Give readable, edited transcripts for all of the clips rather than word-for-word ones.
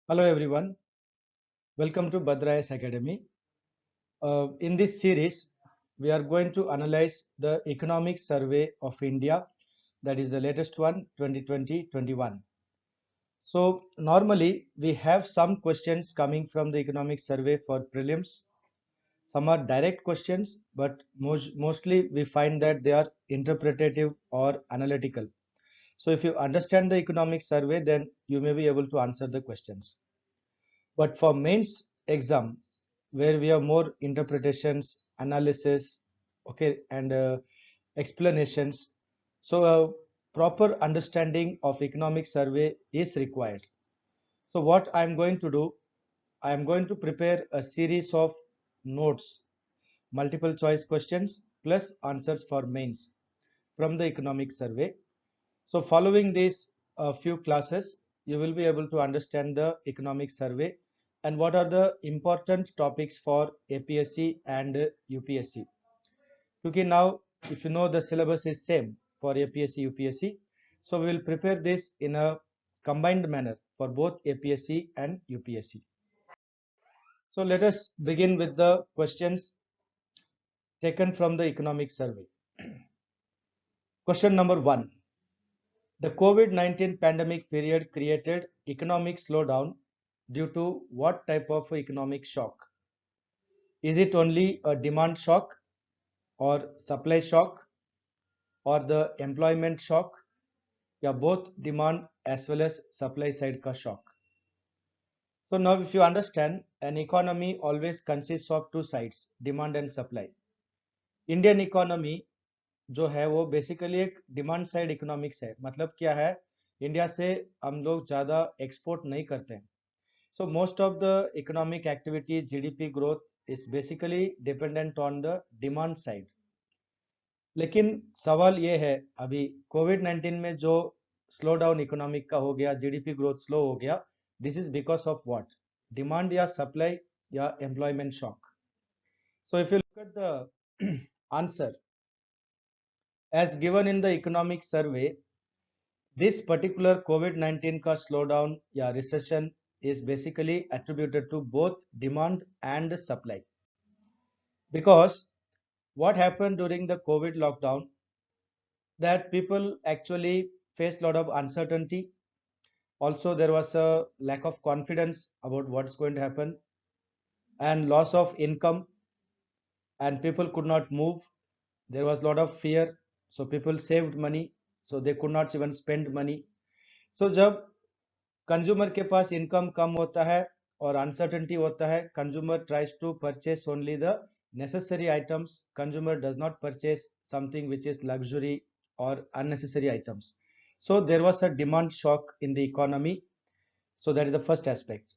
Hello everyone, welcome to Bhadrayas Academy. In this series, we are going to analyze the Economic Survey of India, that is the latest one, 2020-21. So normally we have some questions coming from the Economic Survey for prelims. Some are direct questions, but mostly we find that they are interpretative or analytical. So if you understand the Economic Survey, then you may be able to answer the questions. But for mains exam, where we have more interpretations, analysis, okay, and explanations, so a proper understanding of economic survey is required. So what I am going to do, I am going to prepare a series of notes, multiple choice questions plus answers for mains from the economic survey. So following these few classes, you will be able to understand the economic survey and what are the important topics for APSC and UPSC. Because now, if you know, the syllabus is same for APSC, UPSC, so we will prepare this in a combined manner for both APSC and UPSC. So let us begin with the questions taken from the economic survey. Question number 1. The COVID-19 pandemic period created economic slowdown due to what type of economic shock? Is it only a demand shock or supply shock or the employment shock? Yeah, both demand as well as supply side ka shock. So now if you understand, an economy always consists of two sides, demand and supply. Indian economy जो है वो basically एक demand side economics है. मतलब क्या है, India से हम लोग ज़्यादा एक्सपोर्ट नहीं करते हैं. So most of the economic activity, GDP growth is basically dependent on the demand side. लेकिन सवाल ये है, अभी कोविड-19 में जो स्लो डाउन इकोनॉमिक का हो गया, जीडीपी ग्रोथ स्लो हो गया, this is because of what? Demand या सप्लाई या employment shock? So if you look at the answer as given in the economic survey, this particular COVID-19 ka slowdown या recession is basically attributed to both demand and supply. Because what happened during the COVID lockdown, that people actually faced a lot of uncertainty. Also, there was a lack of confidence about what's going to happen and loss of income, and people could not move. There was a lot of fear, so people saved money, so they could not even spend money. So जब consumer के पास income कम होता है और uncertainty होता है, consumer tries to purchase only the necessary items. Consumer does not purchase something which is luxury or unnecessary items. So there was a demand shock in the economy. So that is the first aspect.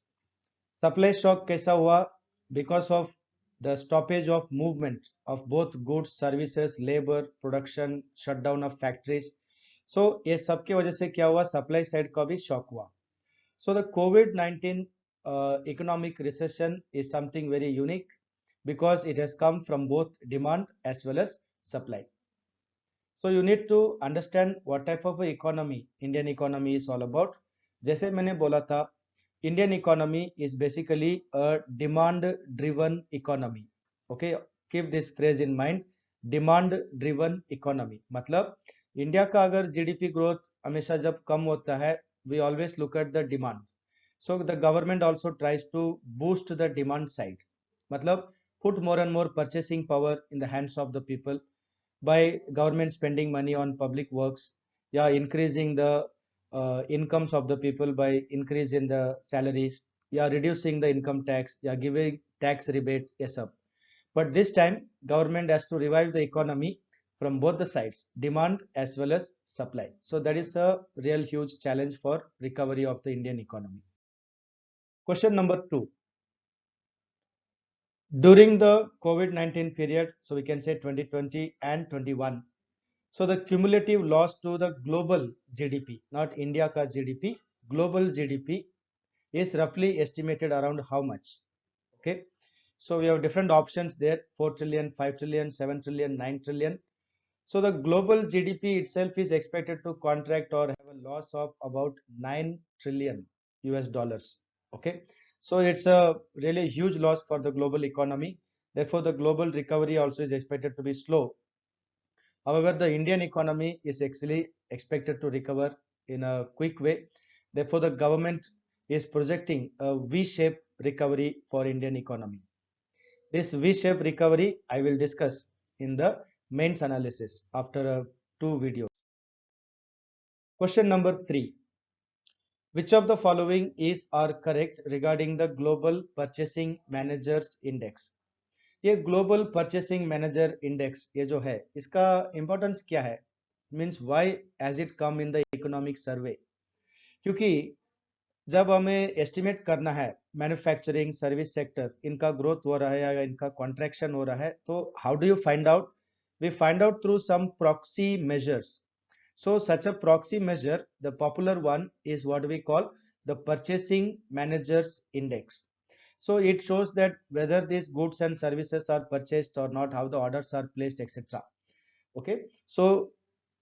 Supply shock कैसा हुआ? Because of the stoppage of movement of both goods, services, labor, production, shutdown of factories. So ये सब की वजह से क्या हुआ? Supply side का भी shock हुआ. So the COVID-19 economic recession is something very unique because it has come from both demand as well as supply. So you need to understand what type of economy Indian economy is all about. जैसे मैंने बोला था, Indian economy is basically a demand driven economy. Okay, keep this phrase in mind, demand driven economy. मतलब India का अगर GDP growth हमेशा जब कम होता है, we always look at the demand. So the government also tries to boost the demand side. मतलब put more and more purchasing power in the hands of the people by government spending money on public works, yeah, increasing the incomes of the people by increase in the salaries, yeah, reducing the income tax, yeah, giving tax rebate, yes up. But this time government has to revive the economy from both the sides, demand as well as supply. So that is a real huge challenge for recovery of the Indian economy. Question number 2. During the COVID-19 period, so we can say 2020 and 21, so the cumulative loss to the global GDP, not India ka GDP, global GDP is roughly estimated around how much? Okay, so we have different options there: 4 trillion, 5 trillion, 7 trillion, 9 trillion. So the global GDP itself is expected to contract or have a loss of about 9 trillion US dollars. Okay, so it's a really huge loss for the global economy. Therefore, the global recovery also is expected to be slow. However, the Indian economy is actually expected to recover in a quick way. Therefore, the government is projecting a V-shaped recovery for Indian economy. This V-shaped recovery I will discuss in the mains analysis after two videos. Question number 3. Which of the following is or correct regarding the Global Purchasing Managers Index? ये global purchasing manager index ये जो है इसका importance क्या है, means why as it come in the economic survey? क्योंकि जब हमें एस्टिमेट करना है मैन्युफैक्चरिंग सर्विस सेक्टर इनका ग्रोथ हो रहा है या इनका कॉन्ट्रैक्शन हो रहा है, तो how do you find out? We find out through some proxy measures. So such a proxy measure, the popular one is what we call the Purchasing Managers Index. So it shows that whether these goods and services are purchased or not, how the orders are placed, etc. Okay, so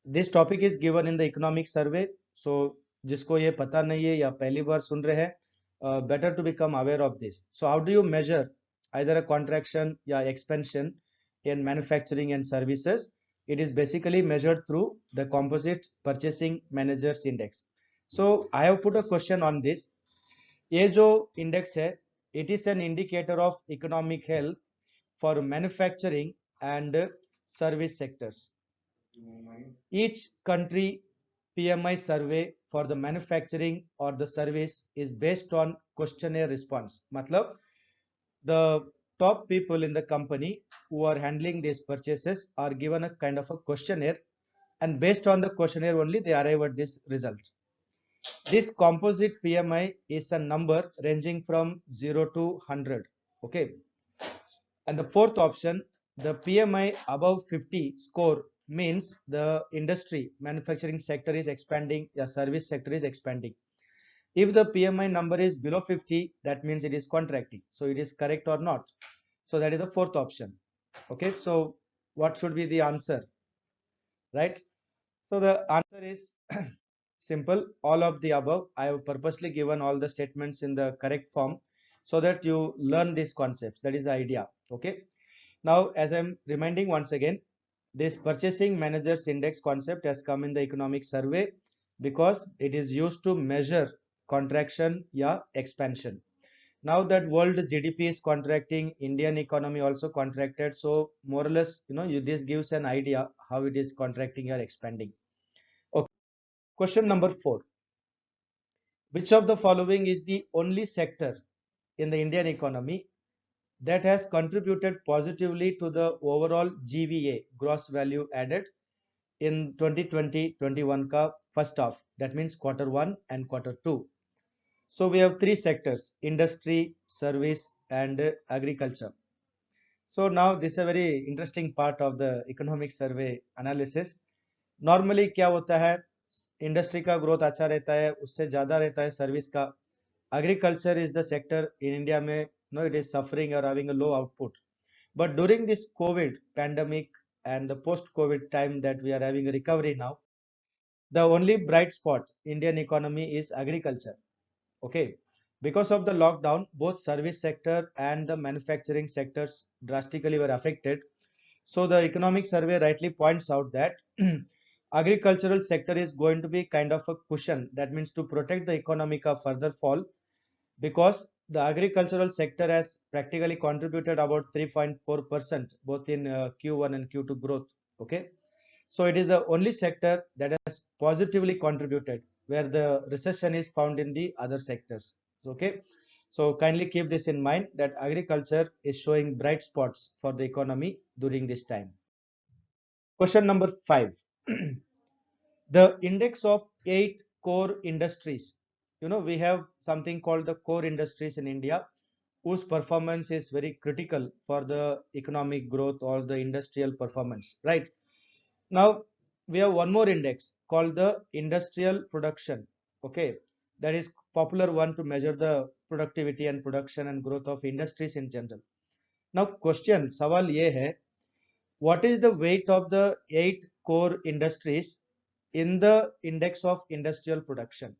this topic is given in the economic survey. So जिसको ये पता नहीं है या पहली बार सुन रहे हैं, better to become aware of this. So how do you measure either a contraction या expansion in manufacturing and services? It is basically measured through the composite purchasing managers index. So I have put a question on this. ये जो index है, it is an indicator of economic health for manufacturing and service sectors. Each country PMI survey for the manufacturing or the service is based on questionnaire response. मतलब the top people in the company who are handling these purchases are given a kind of a questionnaire, and based on the questionnaire only they arrive at this result. This composite PMI is a number ranging from 0 to 100. Okay, and the fourth option, the PMI above 50 score means the industry manufacturing sector is expanding, the service sector is expanding. If the PMI number is below 50, that means it is contracting. So it is correct or not? So that is the fourth option. Okay, so what should be the answer? Right? So the answer is simple, all of the above. I have purposely given all the statements in the correct form so that you learn these concepts. That is the idea. Okay. Now, as I'm reminding once again, this purchasing managers index concept has come in the economic survey because it is used to measure contraction या expansion. Now that world GDP is contracting, Indian economy also contracted. So more or less, this gives an idea how it is contracting or expanding. Okay. Question number 4. Which of the following is the only sector in the Indian economy that has contributed positively to the overall GVA, gross value added, in 2020-21 ka first half? That means quarter 1 and quarter 2. So we have three sectors: industry, service and agriculture. So now this is a very interesting part of the economic survey analysis. Normally क्या होता है, industry का growth अच्छा रहता है, उससे ज्यादा रहता है सर्विस का. Agriculture is the sector in India में it is suffering or having a low output. But during this COVID pandemic and the post-COVID time that we are having a recovery now, the only bright spot Indian economy is agriculture. Okay, because of the lockdown, both service sector and the manufacturing sectors drastically were affected. So the economic survey rightly points out that agricultural sector is going to be kind of a cushion. That means to protect the economic of further fall, because the agricultural sector has practically contributed about 3.4% both in Q1 and Q2 growth. Okay, so it is the only sector that has positively contributed, where the recession is found in the other sectors. Okay, so kindly keep this in mind that agriculture is showing bright spots for the economy during this time. Question number 5. The index of 8 core industries. We have something called the core industries in India, whose performance is very critical for the economic growth or the industrial performance, right? Now we have one more index called the industrial production. Okay, that is popular one to measure the productivity and production and growth of industries in general. Now question, सवाल ये है, what is the weight of the 8 core industries in the index of industrial production?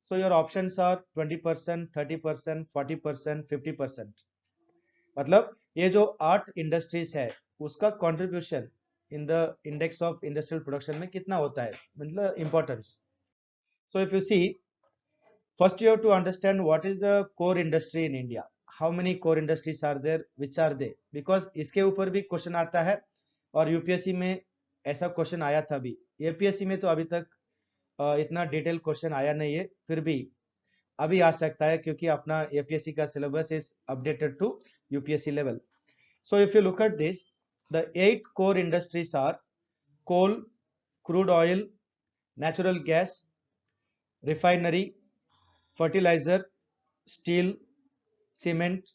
So your options are 20%, 30%, 40%, 50%. मतलब ये जो 8 industries है उसका contribution in the index of industrial production में कितना होता है, मतलब importance. So if you see, first you have to understand what is the core industry in India. How many core industries are there? Which are they? Because इसके ऊपर भी question आता है और यूपीएससी में ऐसा क्वेश्चन आया था भी. एपीएससी में तो अभी तक इतना डिटेल क्वेश्चन आया नहीं है, फिर भी अभी आ सकता है क्योंकि अपना एपीएससी का syllabus is updated to UPSC level. So if you look at this, the 8 core industries are coal, crude oil, natural gas, refinery, fertilizer, steel, cement,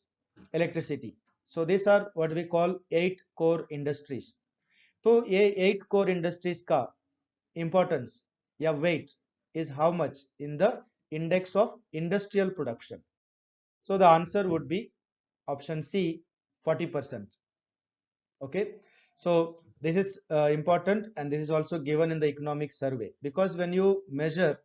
electricity. So these are what we call 8 core industries. तो ये 8 core industries का importance या weight is how much in the index of industrial production. So the answer would be option C, 40%. Okay, so this is important and this is also given in the economic survey, because when you measure,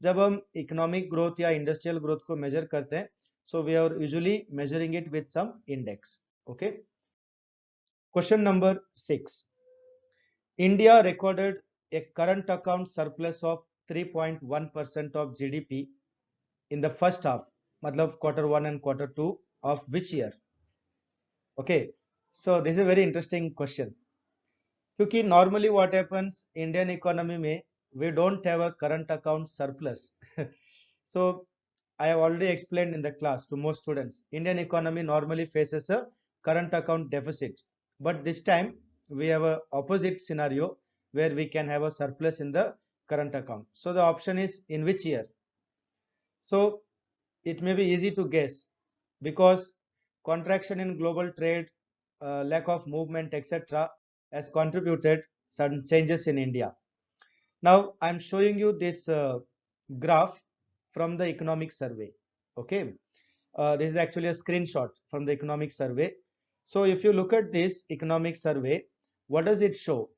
जब हम economic growth या industrial growth को measure करते हैं, so we are usually measuring it with some index. Okay, question number 6. India recorded a current account surplus of 3.1% of GDP in the first half, मतलब quarter 1 and quarter 2 of which year? Okay, so this is a very interesting question. क्योंकि normally what happens Indian economy में we don't have a current account surplus. So I have already explained in the class to most students, Indian economy normally faces a current account deficit, but this time we have a opposite scenario where we can have a surplus in the current account. So the option is in which year? So it may be easy to guess, because contraction in global trade, lack of movement, etc. has contributed some changes in India. Now I am showing you this graph from the economic survey. Okay, this is actually a screenshot from the economic survey. So if you look at this economic survey, what does it show?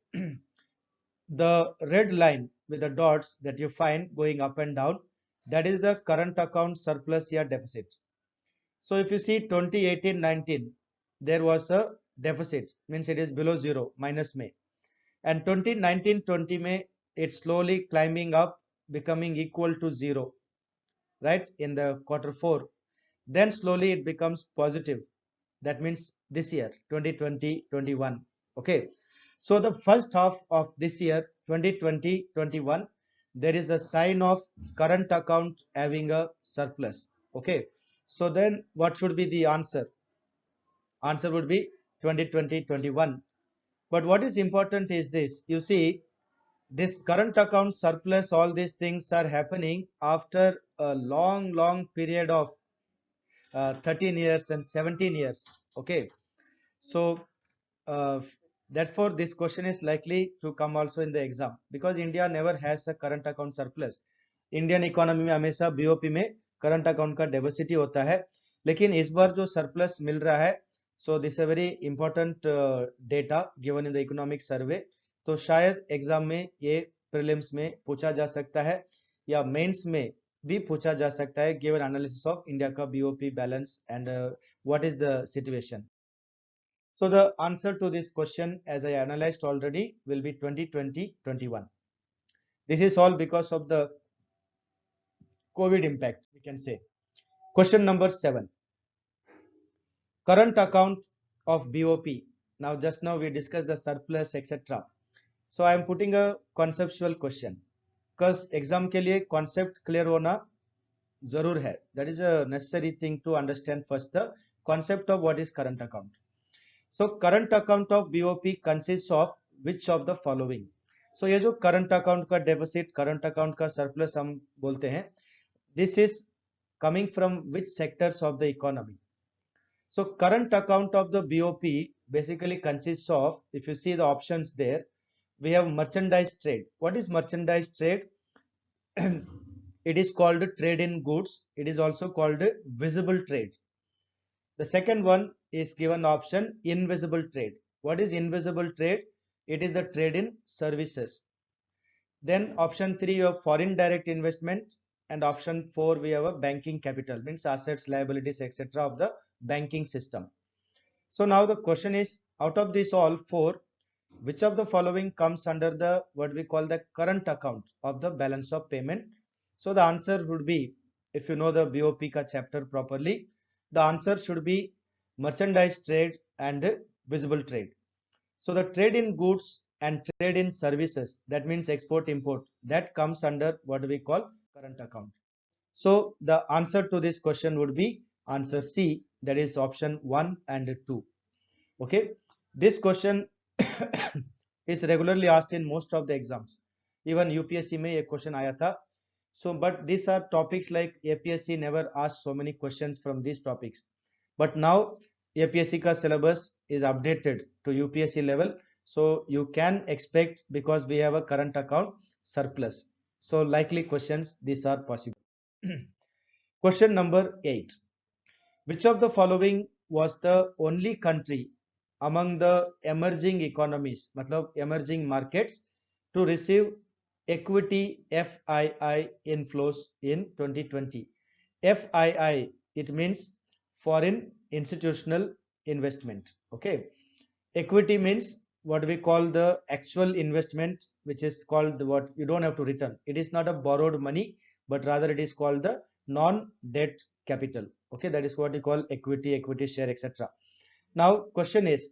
The red line with the dots that you find going up and down, that is the current account surplus or deficit. So if you see 2018-19, there was a deficit, means it is below zero, minus May. And 2019-20 May, it's slowly climbing up, becoming equal to zero, right, in the quarter 4. Then slowly it becomes positive. That means this year, 2020-21. Okay. So the first half of this year, 2020-21, there is a sign of current account having a surplus. Okay. So then what should be the answer? Answer would be 2020-21. But what is important is this. You see, this current account surplus, all these things are happening after a long period of 13 years and 17 years. Okay. So therefore this question is likely to come also in the exam, because India never has a current account surplus. Indian economy में हमेशा BOP में current account का deficit ही होता है, लेकिन इस बार जो surplus मिल रहा है, so this is a very important data given in the economic survey. तो शायद एग्जाम में ये प्रीलिम्स में पूछा जा सकता है या मेंस में भी पूछा जा सकता है, गिवन एनालिसिस ऑफ इंडिया का BOP balance and what is the situation. So the answer to this question, as I analyzed already, will be 2020-21. This is all because of the COVID impact, we can say. Question number 7. Current account of BOP. Now just now we discussed the surplus, etc. So I am putting a conceptual question, because exam के लिए concept clear होना जरूर है. That is a necessary thing to understand first the concept of what is current account. So current account of BOP consists of which of the following? So ये जो current account का deficit, current account का surplus हम बोलते हैं, this is coming from which sectors of the economy? So current account of the BOP basically consists of, if you see the options there, we have merchandise trade. What is merchandise trade? It is called trade in goods. It is also called visible trade. The second one is given option invisible trade. What is invisible trade? It is the trade in services. Then option 3, you have foreign direct investment and option 4 we have a banking capital, means assets, liabilities, etc. of the banking system. So now the question is, out of these all four, which of the following comes under the what we call the current account of the balance of payment? So the answer would be, if you know the BOP ka chapter properly, the answer should be merchandise trade and visible trade. So the trade in goods and trade in services, that means export import, that comes under what we call current account. So the answer to this question would be answer C, that is option 1 and 2. Okay, this question is regularly asked in most of the exams. Even UPSC में ये question आया था. So but these are topics like APSC never asked so many questions from these topics. But now APSC का syllabus is updated to UPSC level. So you can expect, because we have a current account surplus. So likely questions, these are possible. Question number 8. Which of the following was the only country among the emerging economies, matlab emerging markets, to receive equity FII inflows in 2020? FII, it means foreign institutional investment. Okay. Equity means what we call the actual investment, which is called what you don't have to return. It is not a borrowed money, but rather it is called the non-debt capital. Okay, that is what we call equity, equity share, etc. Now, question is,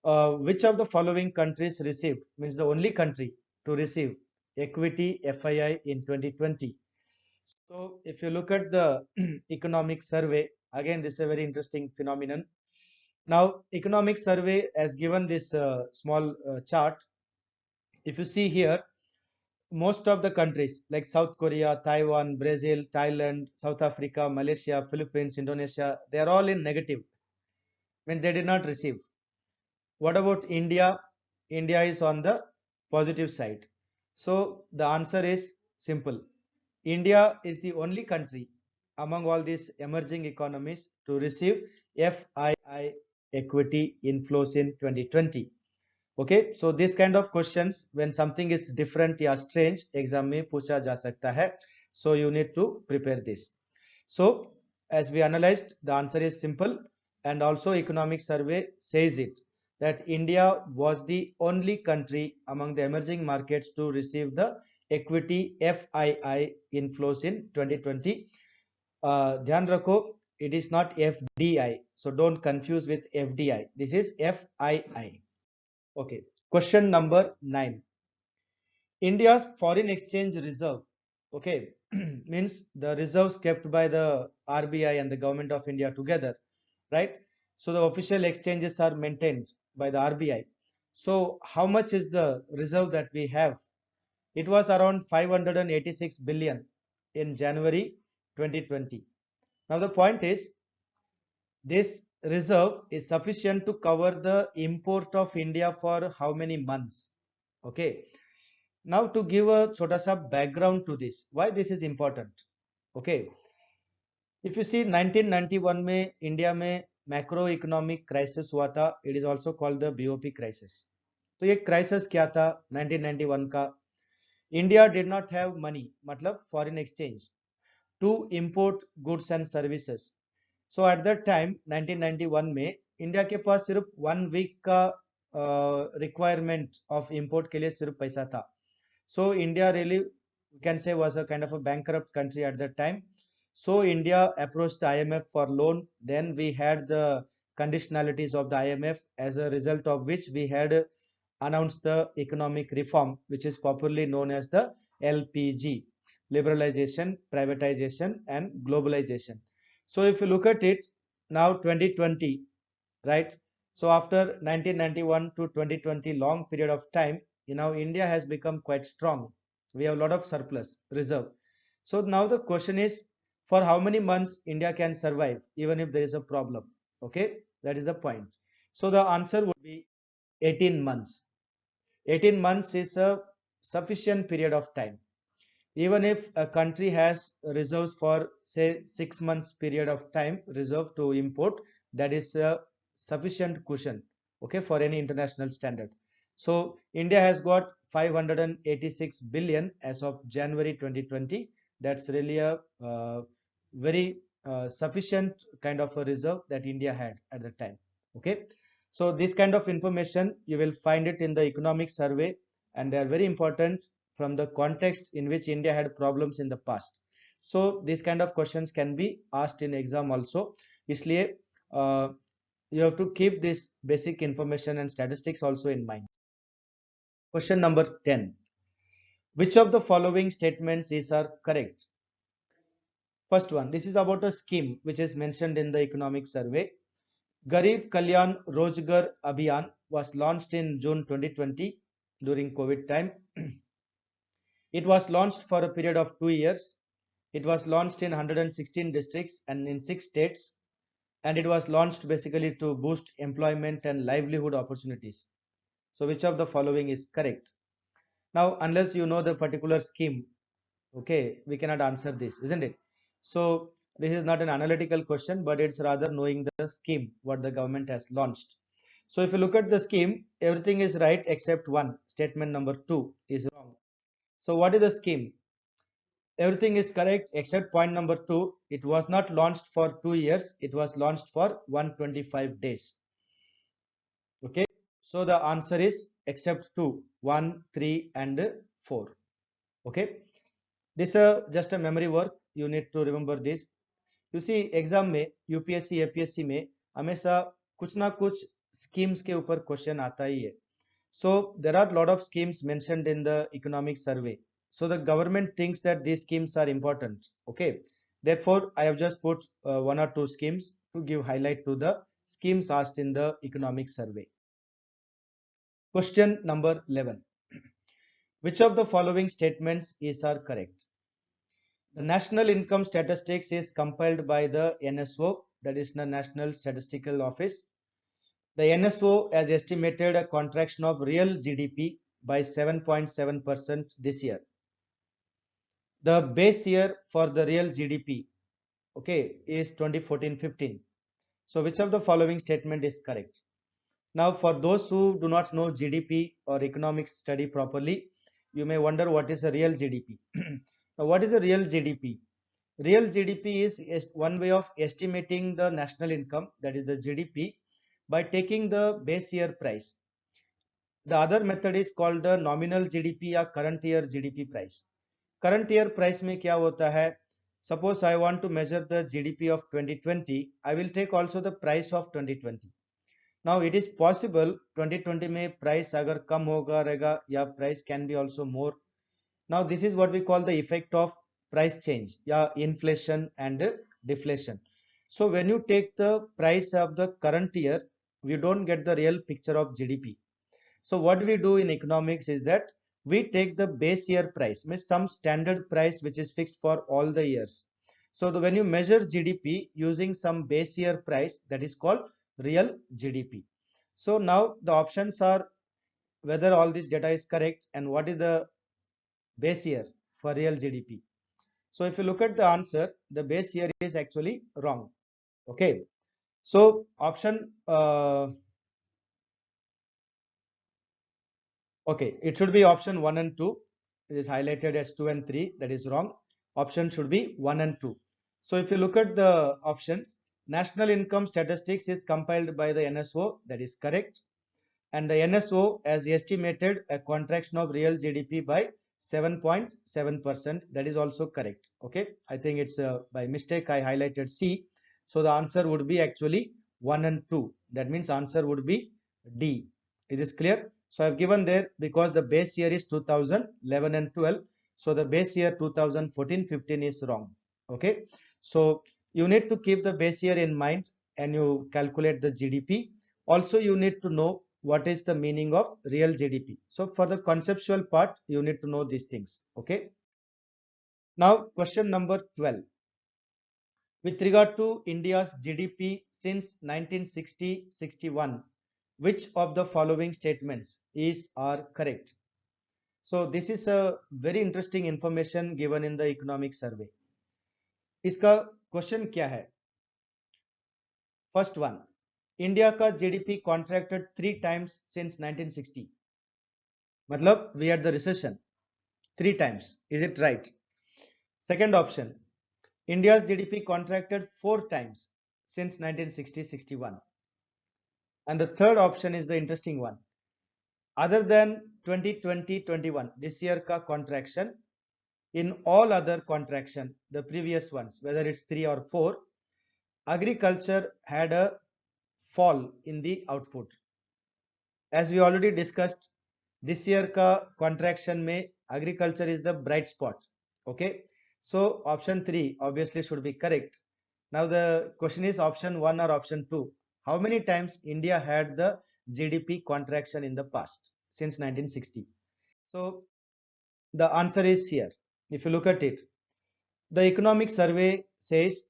which of the following countries received, means the only country to receive equity FII in 2020? So, if you look at the economic survey, again, this is a very interesting phenomenon. Now, economic survey has given this small chart. If you see here, most of the countries like South Korea, Taiwan, Brazil, Thailand, South Africa, Malaysia, Philippines, Indonesia, they are all in negative when they did not receive. What about India? India is on the positive side. So the answer is simple. India is the only country among all these emerging economies to receive FII equity inflows in 2020. Okay, so this kind of questions, when something is different या strange, exam में पूछा जा सकता है. So you need to prepare this. So as we analyzed, the answer is simple, and also economic survey says it, that India was the only country among the emerging markets to receive the equity FII inflows in 2020. ध्यान रखो, it is not FDI, so don't confuse with FDI. This is FII. Okay, question number 9. India's foreign exchange reserve, okay, means the reserves kept by the RBI and the government of India together, right? So the official exchanges are maintained by the RBI. So how much is the reserve that we have? It was around 586 billion in January 2020. Now the point is, this reserve is sufficient to cover the import of India for how many months? Okay. Now to give a chota sa background to this, why this is important? Okay. If you see 1991 में India में macro economic crisis हुआ था, it is also called the BOP crisis. तो ये crisis क्या था 1991 का? India did not have money, मतलब foreign exchange, to import goods and services. So at that time 1991 में इंडिया के पास सिर्फ 1 वीक का रिक्वायरमेंट ऑफ इंपोर्ट के लिए सिर्फ पैसा था. So India really can say was a kind of a bankrupt country at that time. So India approached the IMF for loan. Then we had the conditionalities of the IMF, as a result of which we had announced the economic reform, which is popularly known as the LPG, liberalization, privatization and globalization. So if you look at it now 2020, right? So after 1991 to 2020 long period of time, now India has become quite strong. We have a lot of surplus reserve. So now the question is, for how many months India can survive even if there is a problem? Okay, that is the point. So the answer would be 18 months. 18 months is a sufficient period of time. Even if a country has reserves for say 6 months period of time reserve to import, that is a sufficient cushion, okay, for any international standard. So India has got 586 billion as of January 2020 That's really a very sufficient kind of a reserve that India had at the time. Okay, so this kind of information you will find it in the economic survey, and they are very important from the context in which India had problems in the past. So these kind of questions can be asked in exam also. इसलिए you have to keep this basic information and statistics also in mind. Question number 10. Which of the following statements are correct? First one, this is about a scheme which is mentioned in the economic survey. Garib Kalyan Rojgar Abhiyan was launched in June 2020 during COVID time. It was launched for a period of 2 years. It was launched in 116 districts and in 6 states, and it was launched basically to boost employment and livelihood opportunities. So which of the following is correct? Now, unless you know the particular scheme, okay, we cannot answer this, isn't it? So this is not an analytical question, but it's rather knowing the scheme, what the government has launched. So if you look at the scheme, everything is right except one. Statement number 2 is wrong. So what is the scheme? Everything is correct except point number 2. It was not launched for 2 years. It was launched for 125 days. Okay. So the answer is except 2, 1, 3 and 4. Okay. This just a memory work. You need to remember this. You see exam में UPSC APSC में हमेशा कुछ ना कुछ schemes के ऊपर question आता ही है. So there are lot of schemes mentioned in the economic survey. So the government thinks that these schemes are important. Okay. Therefore, I have just put one or two schemes to give highlight to the schemes asked in the economic survey. Question number 11. Which of the following statements are correct? The national income statistics is compiled by the NSO, that is the National Statistical Office. The NSO has estimated a contraction of real GDP by 7.7% this year. The base year for the real GDP, okay, is 2014-15. So which of the following statement is correct? Now, for those who do not know GDP or economics study properly, you may wonder what is a real GDP. Now, what is a real GDP? Real GDP is one way of estimating the national income, that is the GDP, by taking the base year price. The other method is called the nominal GDP or current year GDP price. Current year price में क्या होता है? Suppose I want to measure the GDP of 2020, I will take also the price of 2020. Now it is possible 2020 में price अगर कम होगा रहेगा या price can be also more. Now this is what we call the effect of price change, yeah, inflation and deflation. So when you take the price of the current year, we don't get the real picture of GDP. So what we do in economics is that we take the base year price, means some standard price which is fixed for all the years. So when you measure GDP using some base year price, that is called real GDP. So now the options are whether all this data is correct and what is the base year for real GDP. So if you look at the answer, the base year is actually wrong. Okay. So option okay, it should be option 1 and 2. It is highlighted as 2 and 3. That is wrong. Option should be 1 and 2. So if you look at the options, national income statistics is compiled by the NSO. That is correct. And the NSO has estimated a contraction of real GDP by 7.7%. That is also correct. Okay. I think it's by mistake I highlighted C. So the answer would be actually 1 and 2. That means answer would be D. Is this clear? So I have given there because the base year is 2011 and 12. So the base year 2014-15 is wrong. Okay. So you need to keep the base year in mind and you calculate the GDP. Also, you need to know what is the meaning of real GDP. So for the conceptual part, you need to know these things. Okay. Now, question number 12. With regard to India's GDP since 1960-61, which of the following statements are correct? So this is a very interesting information given in the economic survey. इसका question क्या है? First one, India का GDP contracted 3 times since 1960. मतलब we had the recession 3 times. Is it right? Second option, India's GDP contracted 4 times since 1960-61. And the third option is the interesting one. Other than 2020-21, this year ka contraction, in all other contraction, the previous ones, whether it's 3 or 4, agriculture had a fall in the output. As we already discussed, this year ka contraction में agriculture is the bright spot. Okay, so option 3 obviously should be correct. Now the question is option 1 or option 2. How many times India had the GDP contraction in the past since 1960? So the answer is here. If you look at it, the economic survey says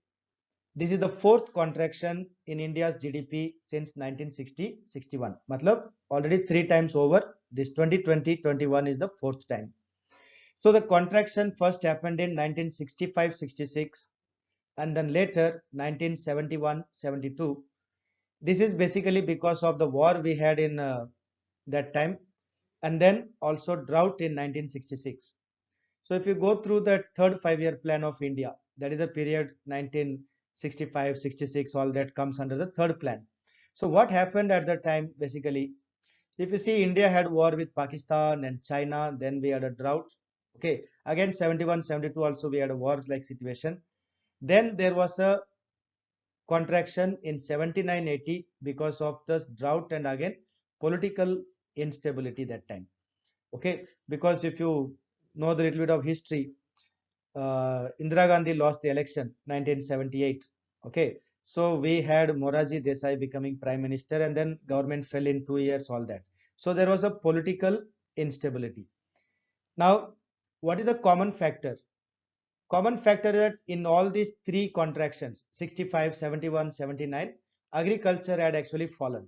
this is the fourth contraction in India's GDP since 1960-61. Matlab already 3 times over. This 2020-21 is the fourth time. So the contraction first happened in 1965-66 and then later 1971-72. This is basically because of the war we had in that time, and then also drought in 1966. So if you go through the third 5-year plan of India, that is the period 1965, 66, all that comes under the third plan. So what happened at the time, basically, if you see, India had war with Pakistan and China, then we had a drought. Okay, again 71, 72 also we had a war-like situation. Then there was a contraction in 79, 80 because of the drought and again political instability that time. Okay, because if you know the little bit of history, Indira Gandhi lost the election 1978. Okay, so we had Morarji Desai becoming prime minister, and then government fell in 2 years, all that. So there was a political instability. Now, what is the common factor? Common factor that in all these three contractions, 65, 71, 79, agriculture had actually fallen.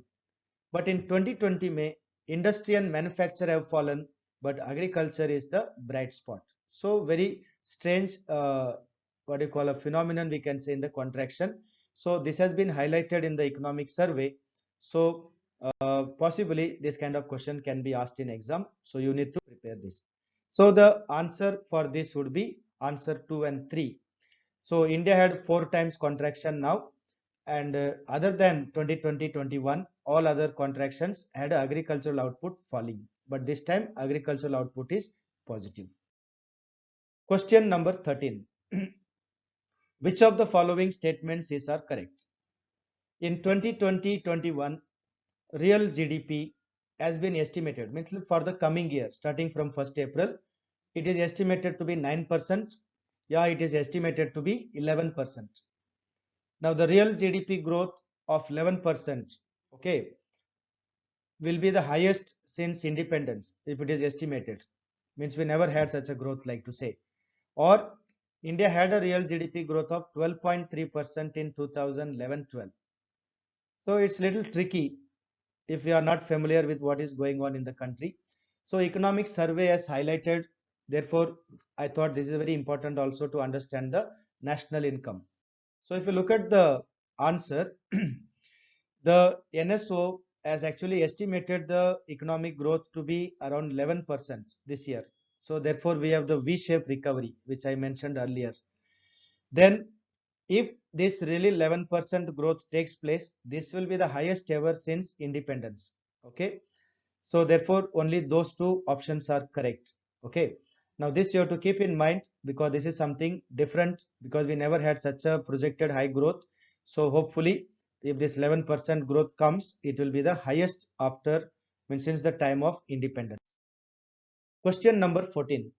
But in 2020 May, industry and manufacture have fallen, but agriculture is the bright spot. So very strange, what you call a phenomenon we can say in the contraction. So this has been highlighted in the economic survey. So possibly this kind of question can be asked in exam. So you need to prepare this. So the answer for this would be answer 2 and 3. So India had 4 times contraction now, and other than 2020-21, all other contractions had agricultural output falling, but this time agricultural output is positive. Question number 13. Which of the following statements are correct? In 2020-21, real GDP has been estimated, means for the coming year, starting from 1st April, it is estimated to be 9%. Yeah, it is estimated to be 11%. Now the real GDP growth of 11%, okay, will be the highest since independence if it is estimated. Means we never had such a growth, like to say. Or India had a real GDP growth of 12.3% in 2011-12. So it's little tricky if we are not familiar with what is going on in the country. So economic survey has highlighted, therefore I thought this is very important also to understand the national income. So if you look at the answer, the NSO has actually estimated the economic growth to be around 11% this year. So therefore we have the V-shaped recovery, which I mentioned earlier. Then if this really 11% growth takes place, this will be the highest ever since independence. Okay, so therefore only those two options are correct. Okay, now this you have to keep in mind because this is something different, because we never had such a projected high growth. So hopefully if this 11% growth comes, it will be the highest after, since the time of independence. Question number 14.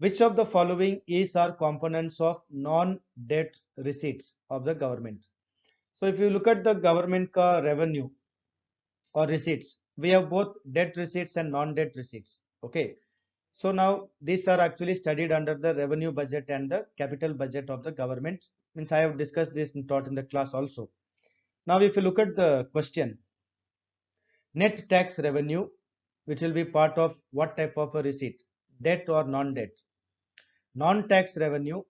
Which of the following is or components of non-debt receipts of the government? So if you look at the government ka revenue or receipts, we have both debt receipts and non-debt receipts. Okay, so now these are actually studied under the revenue budget and the capital budget of the government. Means I have discussed this and taught in the class also. Now if you look at the question, net tax revenue, which will be part of what type of a receipt, debt or non-debt? Non-tax revenue,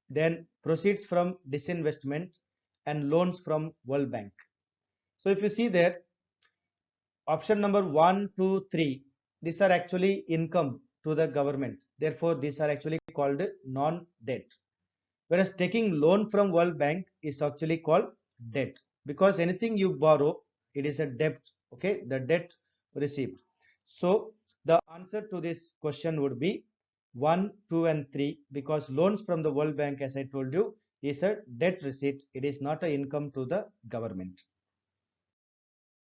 then proceeds from disinvestment and loans from World Bank. So if you see there, option number 1, 2, 3, these are actually income to the government. Therefore, these are actually called non-debt. Whereas taking loan from World Bank is actually called debt, because anything you borrow, it is a debt, okay, the debt received. So the answer to this question would be 1, 2 and 3, because loans from the World Bank, as I told you, is a debt receipt. It is not an income to the government.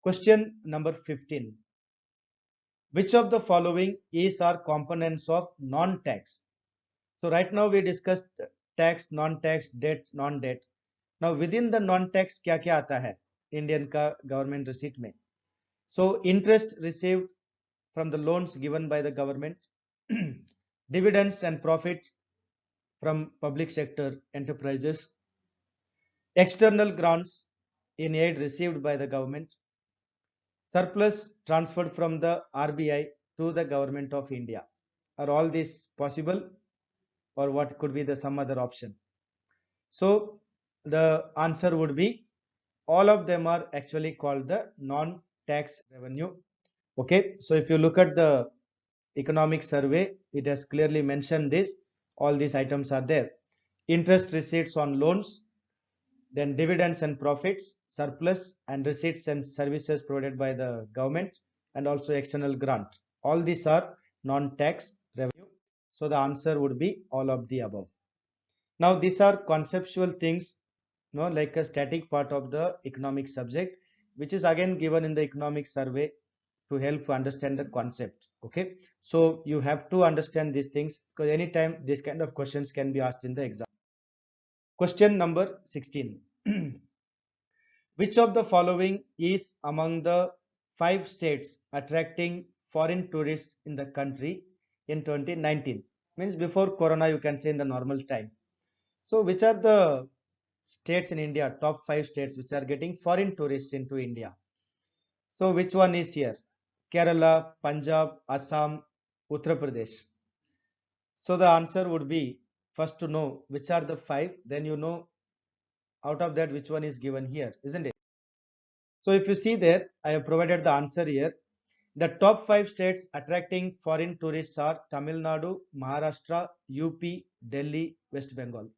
Question number 15. Which of the following is or components of non-tax? So right now we discussed tax, non-tax, debt, non-debt. Now within the non-tax क्या क्या आता है Indian का government receipt में? So interest received from the loans given by the government, dividends and profit from public sector enterprises, external grants in aid received by the government, surplus transferred from the RBI to the government of India. Are all these possible, or what could be the some other option? So the answer would be all of them are actually called the non-tax revenue. Okay, so if you look at the economic survey, it has clearly mentioned this. All these items are there. Interest receipts on loans, then dividends and profits, surplus and receipts and services provided by the government, and also external grant. All these are non-tax revenue. So the answer would be all of the above. Now these are conceptual things, like a static part of the economic subject, which is again given in the economic survey to help understand the concept. Okay, so you have to understand these things, because anytime these kind of questions can be asked in the exam. Question number 16. Which of the following is among the 5 states attracting foreign tourists in the country in 2019? Means before corona, you can say in the normal time. So which are the states in India, top 5 states which are getting foreign tourists into India? So which one is here? Kerala, Punjab, Assam, Uttar Pradesh. So the answer would be, first to know which are the 5, then you know out of that which one is given here, isn't it? So if you see there, I have provided the answer here. The top 5 states attracting foreign tourists are Tamil Nadu, Maharashtra, UP, Delhi, West Bengal.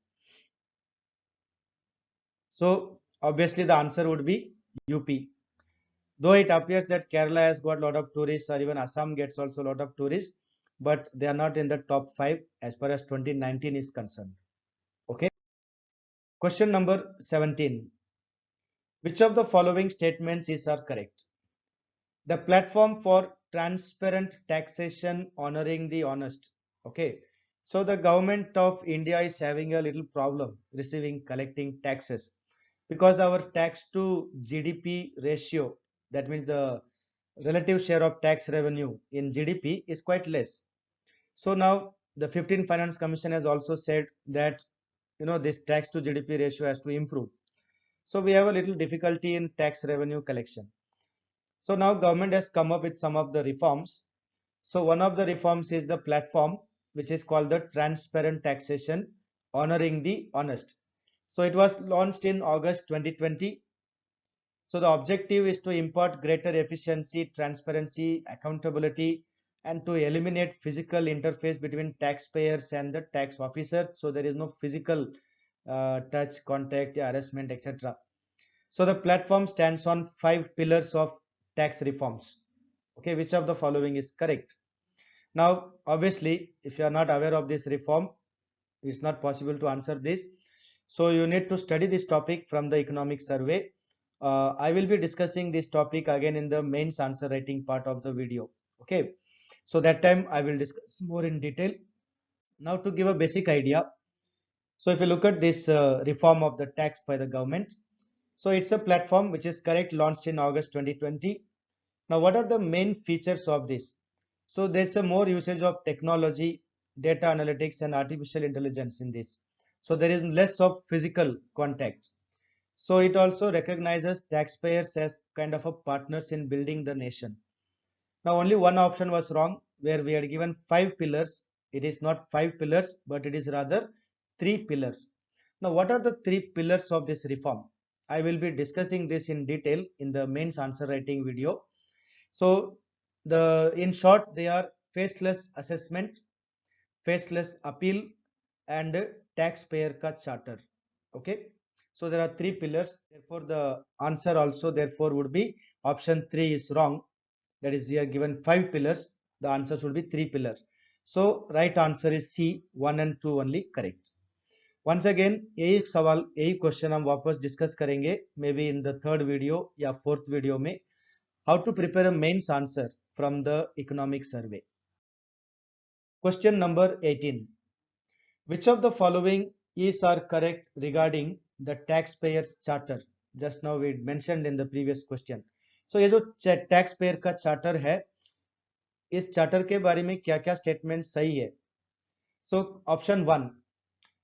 So obviously the answer would be UP. Though it appears that Kerala has got a lot of tourists, or even Assam gets also a lot of tourists, but they are not in the top 5 as far as 2019 is concerned. Okay. Question number 17. Which of the following statements is are correct? The platform for transparent taxation honoring the honest. Okay. So the government of India is having a little problem collecting taxes, because our tax to GDP ratio, that means the relative share of tax revenue in GDP, is quite less. So now the 15th Finance Commission has also said that this tax to GDP ratio has to improve. So we have a little difficulty in tax revenue collection. So now government has come up with some of the reforms. So one of the reforms is the platform, which is called the transparent taxation honoring the honest. So it was launched in August 2020. So the objective is to impart greater efficiency, transparency, accountability, and to eliminate physical interface between taxpayers and the tax officer. So there is no physical touch, contact, harassment, etc. So the platform stands on 5 pillars of tax reforms. Okay, which of the following is correct? Now, obviously, if you are not aware of this reform, it's not possible to answer this. So you need to study this topic from the economic survey. I will be discussing this topic again in the mains answer writing part of the video. Okay, so that time I will discuss more in detail. Now to give a basic idea, so if you look at this reform of the tax by the government, so it's a platform which is correct, launched in August 2020. Now what are the main features of this? So there's a more usage of technology, data analytics and artificial intelligence in this. So there is less of physical contact. So it also recognizes taxpayers as kind of a partners in building the nation. Now only one option was wrong, where we had given 5 pillars. It is not 5 pillars, but it is rather 3 pillars. Now what are the 3 pillars of this reform? I will be discussing this in detail in the mains answer writing video. So in short, they are faceless assessment, faceless appeal, and taxpayer ka charter. Okay, so there are three pillars. Therefore, the answer also therefore would be option 3 is wrong. That is, here given 5 pillars. The answer should be 3 pillars. So right answer is C, 1 and 2 only correct. Once again यही सवाल यही question हम वापस discuss करेंगे maybe in the third video या fourth video में. How to prepare a mains answer from the economic survey. Question number 18. Which of the following is are correct regarding the taxpayers charter? Just now we mentioned in the previous question. So ये जो taxpayer का charter है, इस charter के बारे में क्या-क्या statement सही है? So option 1,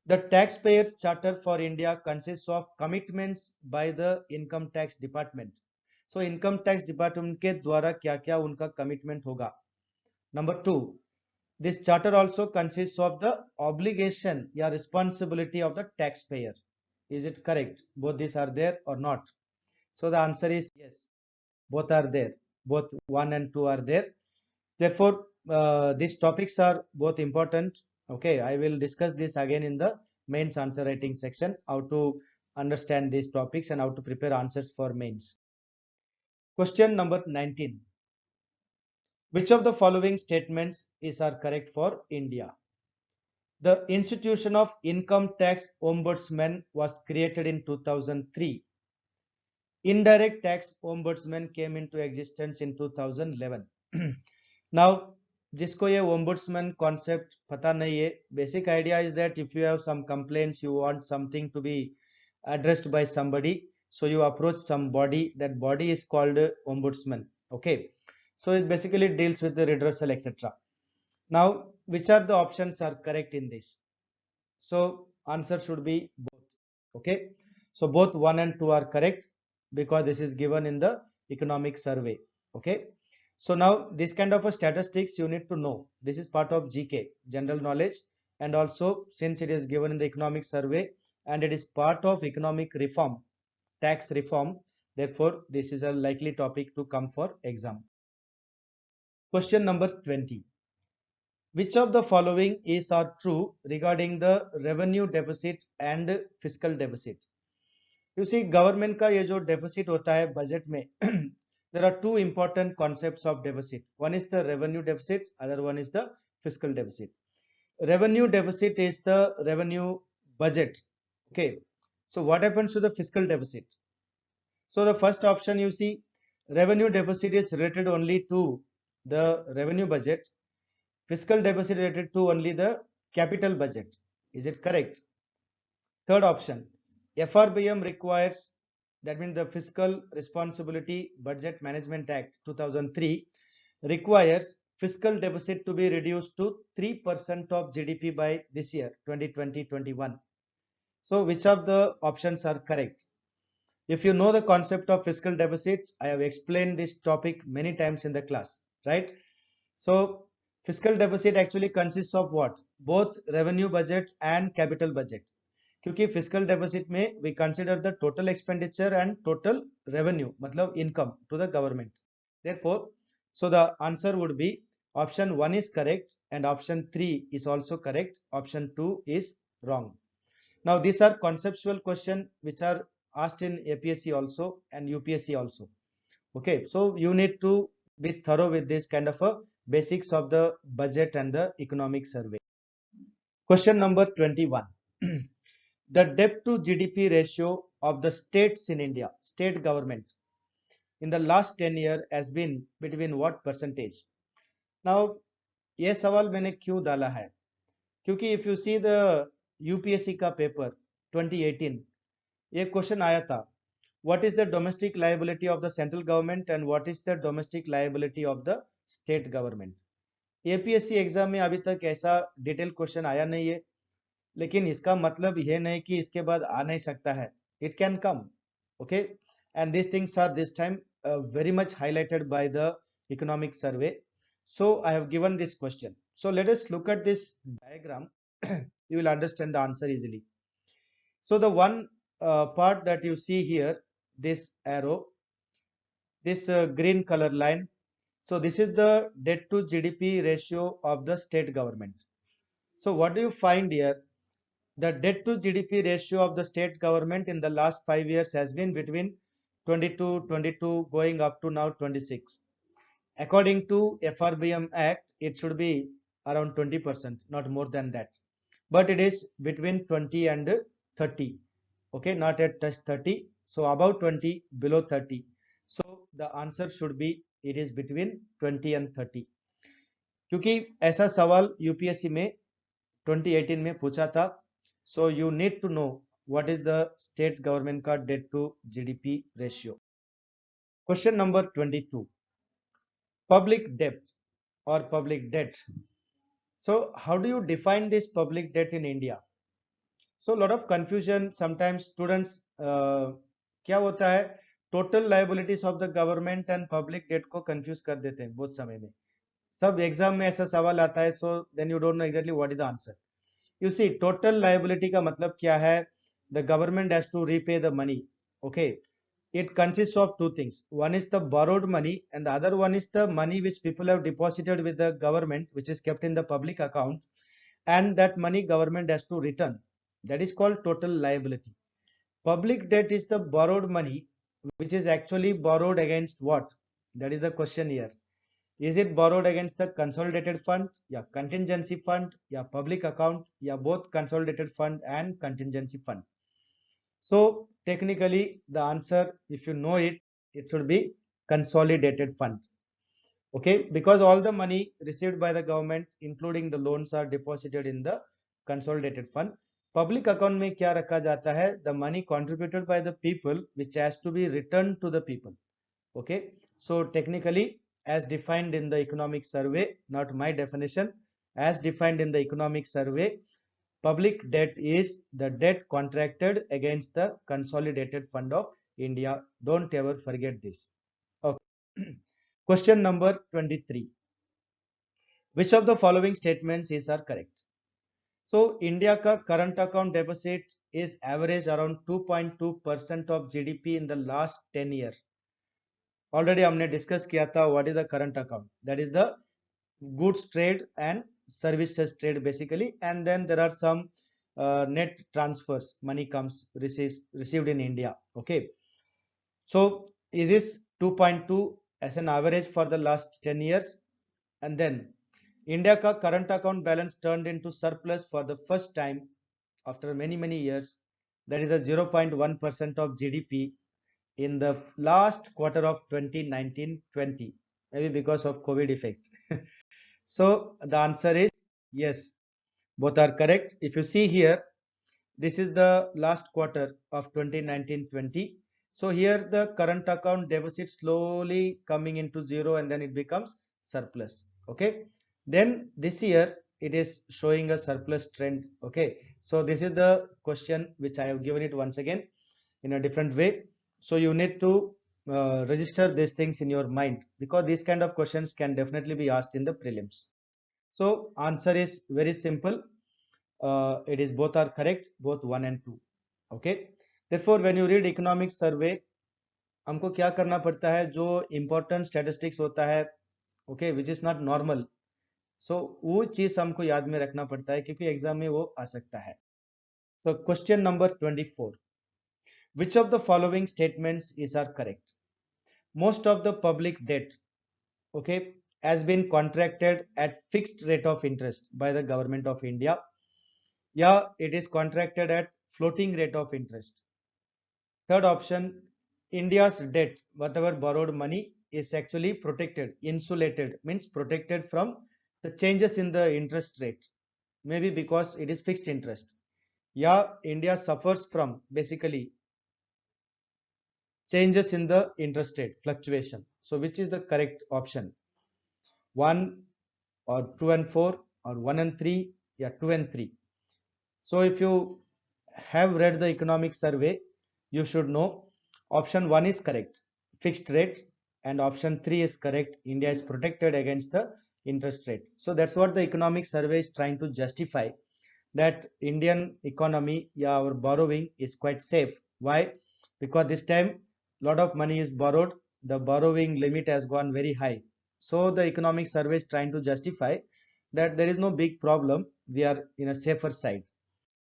the taxpayers charter for India consists of commitments by the income tax department. So income tax department के द्वारा क्या-क्या उनका commitment होगा? Number 2, this charter also consists of the obligation या responsibility of the taxpayer. Is it correct? Both these are there or not? So the answer is yes. Both are there. Both 1 and 2 are there. Therefore, these topics are both important. Okay, I will discuss this again in the mains answer writing section, how to understand these topics and how to prepare answers for mains. Question number 19. Which of the following statements are correct for India? The institution of income tax ombudsman was created in 2003. Indirect tax ombudsman came into existence in 2011. Now, जिसको ये ombudsman concept पता नहीं है, basic idea is that if you have some complaints, you want something to be addressed by somebody, so you approach some body. That body is called ombudsman. Okay, so it basically deals with the redressal, etc. Now, which are the options are correct in this? So answer should be both. Okay, so both 1 and 2 are correct because this is given in the economic survey. Okay, so now this kind of a statistics you need to know. This is part of GK, general knowledge, and also since it is given in the economic survey and it is part of economic reform, tax reform, therefore this is a likely topic to come for exam. Question number 20. Which of the following is or true regarding the revenue deficit and fiscal deficit? You see, government का ये जो deficit होता है budget में, there are two important concepts of deficit. One is the revenue deficit, other one is the fiscal deficit. Revenue deficit is the revenue budget. Okay, so what happens to the fiscal deficit? So the first option you see, revenue deficit is related only to the revenue budget. Fiscal deficit related to only the capital budget. Is it correct? Third option, FRBM requires, that means the Fiscal Responsibility Budget Management Act 2003 requires fiscal deficit to be reduced to 3% of GDP by this year 2020-21. So which of the options are correct? If you know the concept of fiscal deficit, I have explained this topic many times in the class, right? So fiscal deficit actually consists of what? Both revenue budget and capital budget. क्योंकि fiscal deficit में we consider the total expenditure and total revenue, मतलब income to the government. Therefore, so the answer would be option 1 is correct and option 3 is also correct. Option 2 is wrong. Now these are conceptual questions which are asked in APSC also and UPSC also. Okay, so you need to be thorough with this kind of a basics of the budget and the economic survey. Question number 21. The debt to GDP ratio of the states in India, state government, in the last 10 years has been between what percentage? Now, ये सवाल मैंने क्यों डाला है? क्योंकि if you see the UPSC का paper 2018, ये question आया था. What is the domestic liability of the central government and what is the domestic liability of the state government? APSC exam में अभी तक ऐसा डिटेल क्वेश्चन आया नहीं है, लेकिन इसका मतलब यह नहीं कि इसके बाद आ नहीं सकता है. It can come, okay, and these things are this time very much highlighted by the economic survey. So I have given this question. So let us look at this diagram. You will understand the answer easily. So the one part that you see here, this arrow, this green color line, so this is the debt to GDP ratio of the state government. So what do you find here? The debt to GDP ratio of the state government in the last 5 years has been between 22 going up to now 26. According to FRBM Act, it should be around 20%, not more than that. But it is between 20 and 30. Okay, not at touch 30. So about 20, below 30. So the answer should be it is between 20 and 30. क्योंकि ऐसा सवाल UPSC में 2018 में पूछा था. So you need to know what is the state government का debt to GDP ratio. Question number 22. Public debt or public debt. So how do you define this public debt in India? So lot of confusion. Sometimes students क्या होता है, total liabilities of the government and public debt को confuse कर देते हैं बहुत समय में. सब एग्जाम में ऐसा सवाल आता है, so then you don't know exactly what is the answer. You see, total liability का मतलब क्या है? The government has to repay the money. Okay, it consists of two things. One is the borrowed money, and the other one is the money which people have deposited with the government, which is kept in the public account, and that money government has to return. That is called total liability. Public debt is the borrowed money, which is actually borrowed against what? That is the question here. Is it borrowed against the consolidated fund, yeah, contingency fund, yeah, public account, yeah, both consolidated fund and contingency fund? So technically the answer, if you know it, it should be consolidated fund. Okay, because all the money received by the government including the loans are deposited in the consolidated fund. Public account में क्या रखा जाता है? The money contributed by the people which has to be returned to the people. Okay, so technically as defined in the economic survey, not my definition, as defined in the economic survey, public debt is the debt contracted against the consolidated fund of India. Don't ever forget this. Okay. Question number 23. Which of the following statements is are correct? So India ka current account deficit is average around 2.2% of GDP in the last 10 years. Already हमने discuss किया था what is the current account. That is the goods trade and services trade basically, and then there are some net transfers, money comes received in India. Okay, so is this 2.2 as an average for the last 10 years? And then India ka current account balance turned into surplus for the first time after many years. That is the 0.1% of GDP in the last quarter of 2019-20, maybe because of COVID effect. So the answer is yes, both are correct. If you see here, this is the last quarter of 2019-20. So here the current account deficit slowly coming into zero and then it becomes surplus. Okay, then this year it is showing a surplus trend. Okay, so this is the question which I have given it once again in a different way. So you need to register these things in your mind, because these kind of questions can definitely be asked in the prelims. So answer is very simple. It is both are correct, both 1 and 2. Okay, therefore when you read economic survey, हमको क्या करना पड़ता है? जो important statistics होता है, okay, which is not normal, so वो चीज हमको याद में रखना पड़ता है क्योंकि एग्जाम में वो आ सकता है. So question number 24. Which of the following statements is are correct? Most of the public debt, okay, has been contracted at fixed rate of interest by the government of India. Yeah, it is contracted at floating rate of interest. Third option, India's debt, whatever borrowed money, is actually protected, insulated, means protected from the changes in the interest rate, maybe because it is fixed interest. Yeah, India suffers from basically changes in the interest rate fluctuation. So which is the correct option? 1 or 2 and 4 or 1 and 3? Yeah, 2 and 3. So if you have read the economic survey, you should know option 1 is correct, fixed rate, and option 3 is correct, India is protected against the interest rate. So that's what the economic survey is trying to justify, that Indian economy, yeah, our borrowing is quite safe. Why? Because this time lot of money is borrowed, the borrowing limit has gone very high. So the economic survey is trying to justify that there is no big problem, we are in a safer side.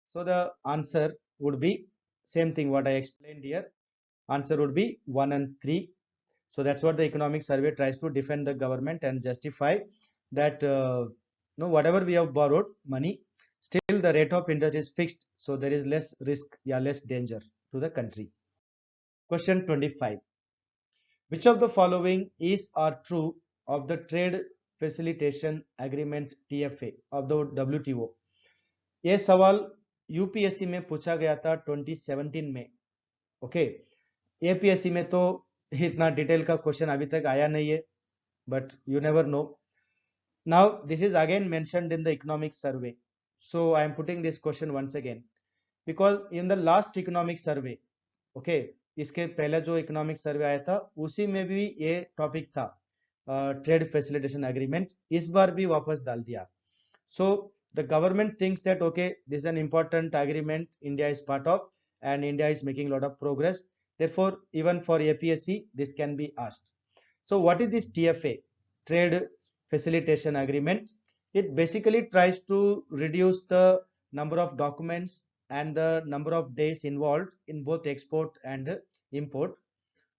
So the answer would be same thing what I explained here. Answer would be 1 and 3. So that's what the economic survey tries to defend the government and justify that no, whatever we have borrowed money, still the rate of interest is fixed. So there is less risk, yeah, less danger to the country. Question 25. Which of the following is or true of the Trade Facilitation Agreement TFA of the WTO? ये सवाल UPSC में पूछा गया था 2017 में. Okay, APSC में तो इतना डिटेल का क्वेश्चन अभी तक आया नहीं है, but you never know. Now this is again mentioned in the economic survey, so I am putting this question once again because in the last economic survey, okay, इसके पहले जो इकोनॉमिक सर्वे आया था उसी में भी ये टॉपिक था, ट्रेड फैसिलिटेशन एग्रीमेंट. इस बार भी वापस डाल दिया. So the government thinks that okay, this is an important agreement India is part of and India is making a lot of progress. Therefore, even for APSC, this can be asked. So what is this TFA, Trade Facilitation Agreement? It basically tries to reduce the number of documents and the number of days involved in both export and import.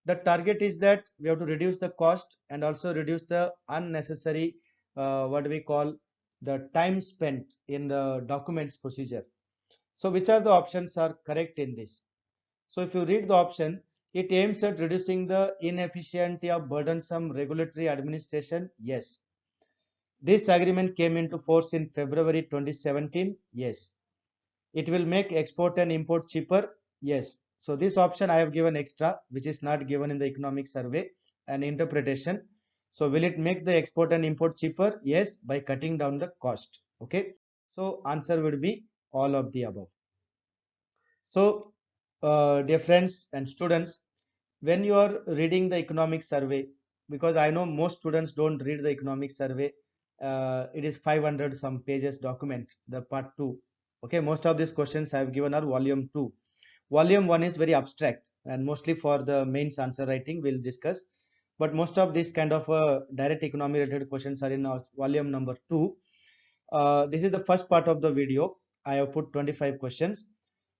The target is that we have to reduce the cost and also reduce the unnecessary what we call the time spent in the documents procedure. So which are the options are correct in this? So if you read the option, it aims at reducing the inefficiency of burdensome regulatory administration. Yes. This agreement came into force in February 2017. Yes. It will make export and import cheaper. Yes. So this option I have given extra, which is not given in the economic survey and interpretation. So will it make the export and import cheaper? Yes, by cutting down the cost. Okay. So answer would be all of the above. So dear friends and students, when you are reading the economic survey, because I know most students don't read the economic survey, it is 500 some pages document, the part 2. Okay, most of these questions I have given are volume 2. Volume 1 is very abstract and mostly for the mains answer writing we'll discuss, but most of these kind of direct economy related questions are in volume number 2. This is the first part of the video. I have put 25 questions.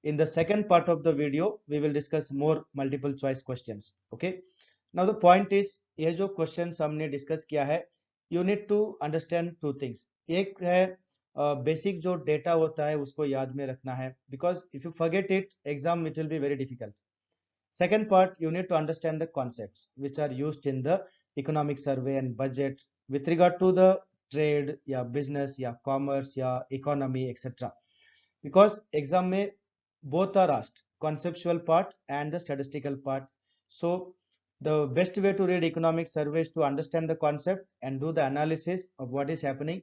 In the second part of the video, we will discuss more multiple choice questions. Okay. Now the point is, ये जो questions हमने discuss किया है, you need to understand two things. एक है basic जो data होता है उसको याद में रखना है, because if you forget it, exam it will be very difficult. Second part, you need to understand the concepts which are used in the economic survey and budget with regard to the trade, या business, या commerce, या economy, etc. Because exam में both are asked, conceptual part and the statistical part. So the best way to read economic survey is to understand the concept and do the analysis of what is happening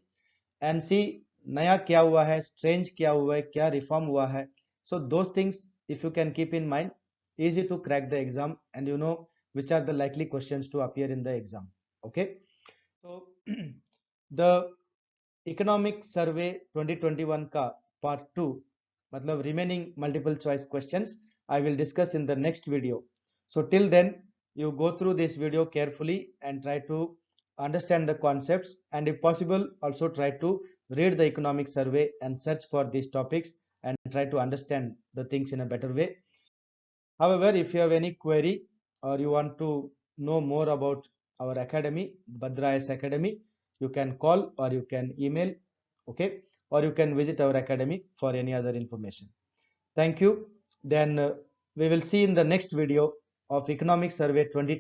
and see नया क्या हुआ है, strange क्या हुआ है, क्या reform हुआ है. So those things if you can keep in mind, easy to crack the exam and you know which are the likely questions to appear in the exam. Okay. So the economic survey 2021 का part 2 मतलब remaining multiple choice questions I will discuss in the next video. So till then you go through this video carefully and try to understand the concepts, and if possible also try to read the economic survey and search for these topics and try to understand the things in a better way. However, if you have any query or you want to know more about our academy, Bhadra IAS Academy, you can call or you can email, okay, or you can visit our academy for any other information. Thank you. Then we will see in the next video of economic survey 2020.